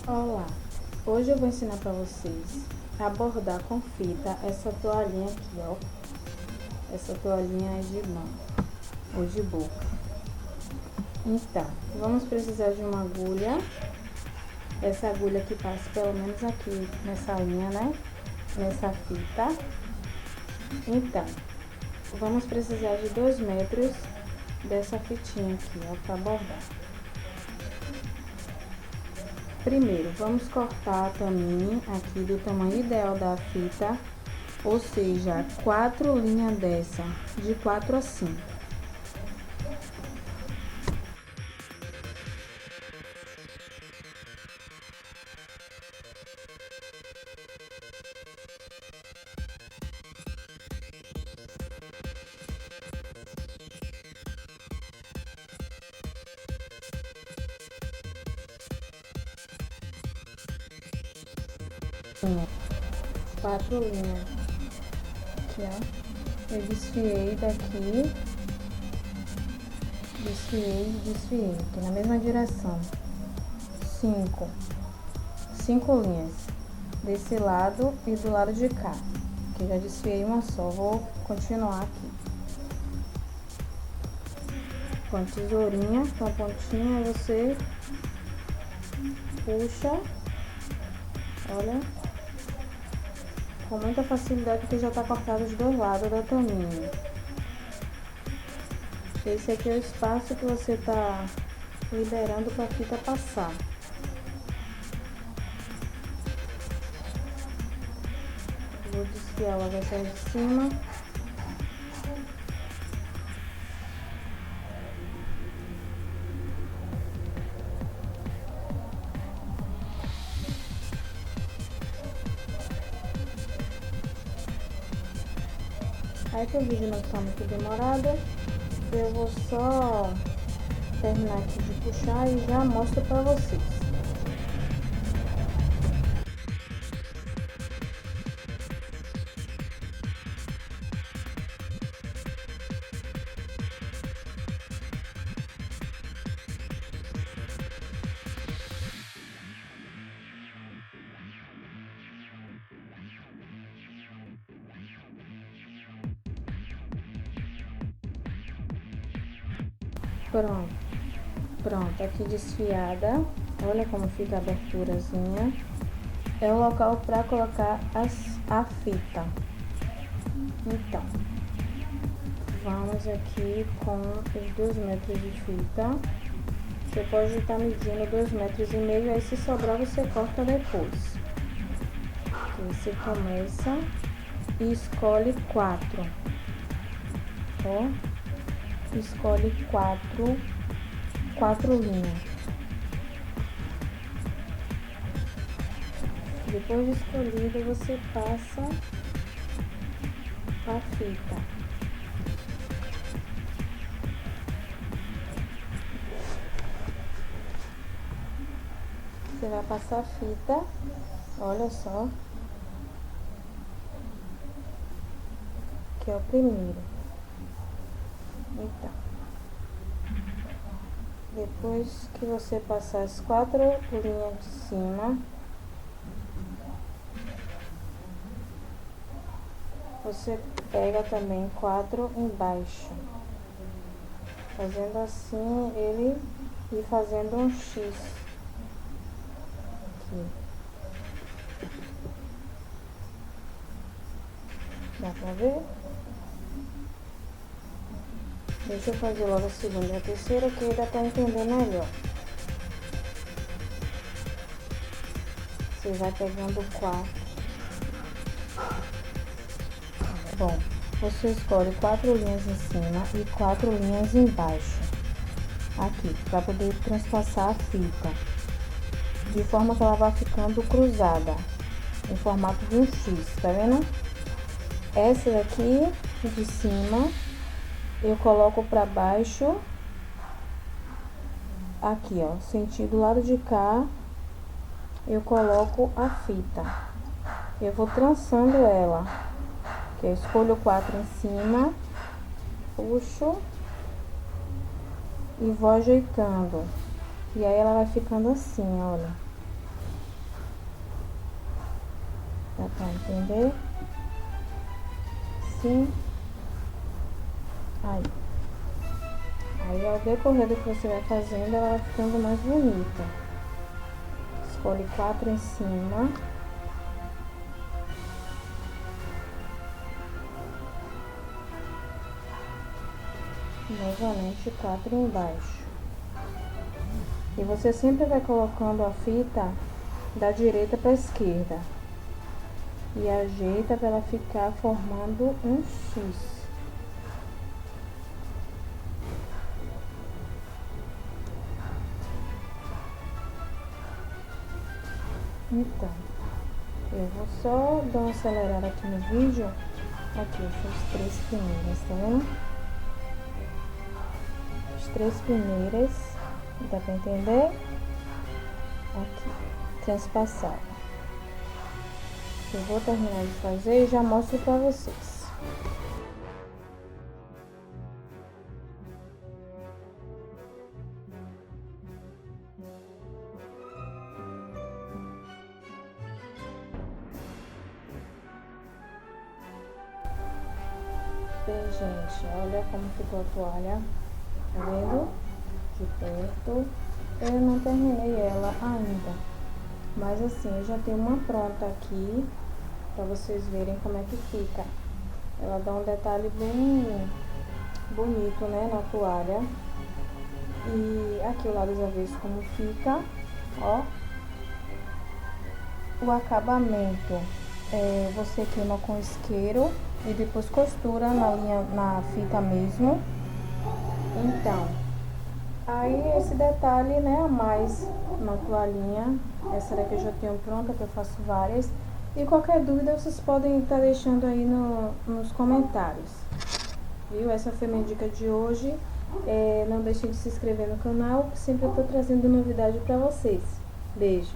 Olá, hoje eu vou ensinar para vocês a bordar com fita essa toalhinha aqui, ó. Essa toalhinha é de mão ou de boca. Então, vamos precisar de uma agulha. Essa agulha que passa pelo menos aqui nessa linha, né? Nessa fita. Então, vamos precisar de 2 metros dessa fitinha aqui, ó, para bordar. Primeiro, vamos cortar a taminha aqui do tamanho ideal da fita, ou seja, 4 linhas dessa, de 4 a 5. Quatro linhas aqui, ó. Eu desfiei daqui, desfiei aqui na mesma direção. 5 linhas desse lado e do lado de cá, que já desfiei uma só. Vou continuar aqui com a tesourinha, com a pontinha, você puxa, olha, com muita facilidade, porque já tá cortado os dois lados da taminha. Esse aqui é o espaço que você tá liberando para a fita passar. Vou desfiar o agasalho de cima. Aí que o vídeo não tá muito demorado, eu vou só terminar aqui de puxar e já mostro pra vocês. Pronto, aqui desfiada. Olha como fica a aberturazinha. É o local para colocar a fita. Então, vamos aqui com os 2 metros de fita. Você pode estar medindo 2,5 metros, aí se sobrar você corta depois. Aqui você começa e escolhe 4. Ó, escolhe 4 linhas. Depois de escolhida, você passa a fita. Você vai passar a fita, olha só. Aqui é o primeiro. Então, depois que você passar as 4 linhas de cima, você pega também 4 embaixo, fazendo assim, ele e fazendo um X aqui. Dá pra ver? Deixa eu fazer logo a segunda e a terceira, que aí dá pra entender melhor. Você vai pegando 4. Bom, você escolhe 4 linhas em cima e 4 linhas embaixo. Aqui, para poder transpassar a fita. De forma que ela vai ficando cruzada, em formato de um X, tá vendo? Essa daqui, de cima, eu coloco pra baixo, aqui, ó, sentido lado de cá, eu coloco a fita. Eu vou trançando ela, que eu escolho 4 em cima, puxo e vou ajeitando. E aí ela vai ficando assim, olha. Dá pra entender? Assim. Aí ao decorrer do que você vai fazendo, ela vai ficando mais bonita. Escolhe 4 em cima. Novamente 4 embaixo. E você sempre vai colocando a fita da direita para a esquerda. E ajeita para ela ficar formando um X. Então, eu vou só dar uma acelerada aqui no vídeo. Aqui, as 3 primeiras, tá vendo? As 3 primeiras, dá pra entender? Aqui, transpassada. Eu vou terminar de fazer e já mostro pra vocês. Bem, gente, olha como ficou a toalha, tá vendo? De perto. Eu não terminei ela ainda, mas assim, eu já tenho uma pronta aqui, pra vocês verem como é que fica. Ela dá um detalhe bem bonito, né, na toalha. E aqui o lado dos avessos como fica, ó. O acabamento, você queima com isqueiro e depois costura na fita mesmo. Então, aí esse detalhe, né, a mais na toalhinha. Essa daqui eu já tenho pronta, que eu faço várias. E qualquer dúvida vocês podem estar deixando aí nos comentários. Viu? Essa foi a minha dica de hoje. Não deixem de se inscrever no canal, que sempre eu tô trazendo novidade pra vocês. Beijo!